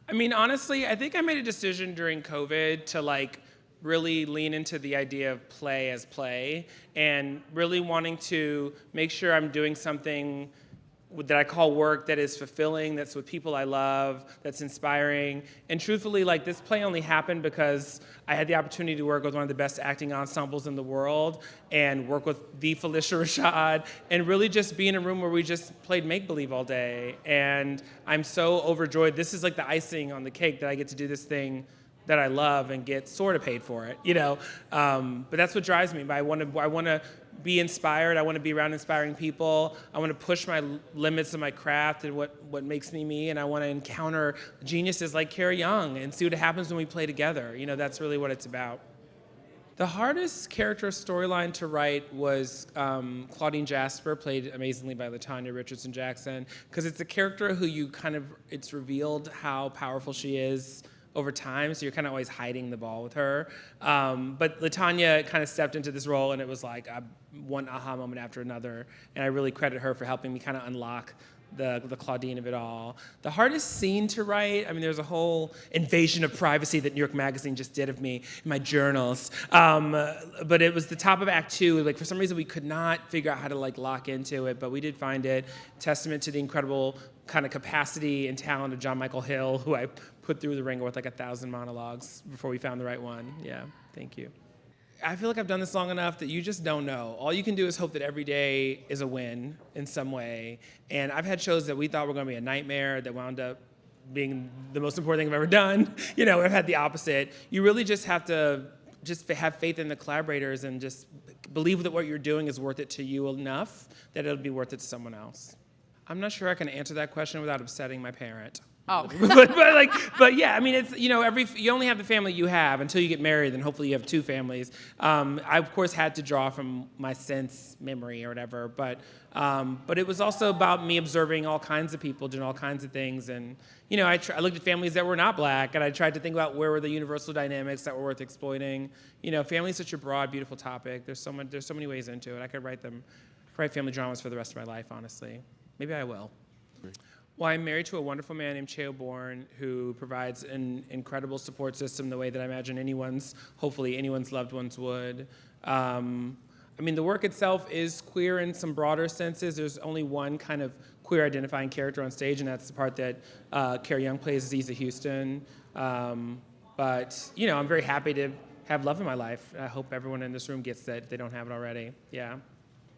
I mean, honestly, I think I made a decision during COVID to really lean into the idea of play as play and really wanting to make sure I'm doing something that I call work that is fulfilling, that's with people I love, that's inspiring. And truthfully, this play only happened because I had the opportunity to work with one of the best acting ensembles in the world and work with the Felicia Rashad and really just be in a room where we just played make-believe all day. And I'm so overjoyed. This is the icing on the cake that I get to do this thing that I love and get sort of paid for it, But that's what drives me. I want to be inspired. I want to be around inspiring people. I want to push my limits of my craft and what makes me me. And I want to encounter geniuses like Carrie Young and see what happens when we play together. That's really what it's about. The hardest character storyline to write was Claudine Jasper, played amazingly by LaTanya Richardson Jackson, because it's a character who it's revealed how powerful she is over time, so you're kind of always hiding the ball with her. But LaTanya kind of stepped into this role, and it was one aha moment after another, and I really credit her for helping me kind of unlock the Claudine of it all. The hardest scene to write, there's a whole invasion of privacy that New York Magazine just did of me in my journals. But it was the top of Act 2. For some reason, we could not figure out how to lock into it, but we did find it. Testament to the incredible kind of capacity and talent of John Michael Hill, who I put through the ringer with 1,000 monologues before we found the right one. Yeah, thank you. I feel like I've done this long enough that you just don't know. All you can do is hope that every day is a win in some way. And I've had shows that we thought were going to be a nightmare that wound up being the most important thing I've ever done. I've had the opposite. You really just have to just have faith in the collaborators and just believe that what you're doing is worth it to you enough that it'll be worth it to someone else. I'm not sure I can answer that question without upsetting my parent. Oh. but yeah, it's, you only have the family you have until you get married, then hopefully you have two families. I, of course, had to draw from my sense memory or whatever, but it was also about me observing all kinds of people doing all kinds of things. And, I looked at families that were not Black, and I tried to think about where were the universal dynamics that were worth exploiting. Family is such a broad, beautiful topic. There's so many ways into it. I could write family dramas for the rest of my life, honestly. Maybe I will. Well, I'm married to a wonderful man named Cheo Bourne, who provides an incredible support system the way that I imagine hopefully anyone's loved ones would. The work itself is queer in some broader senses. There's only one kind of queer identifying character on stage, and that's the part that Carrie Young plays, Aziza Houston. But I'm very happy to have love in my life. I hope everyone in this room gets that if they don't have it already. Yeah.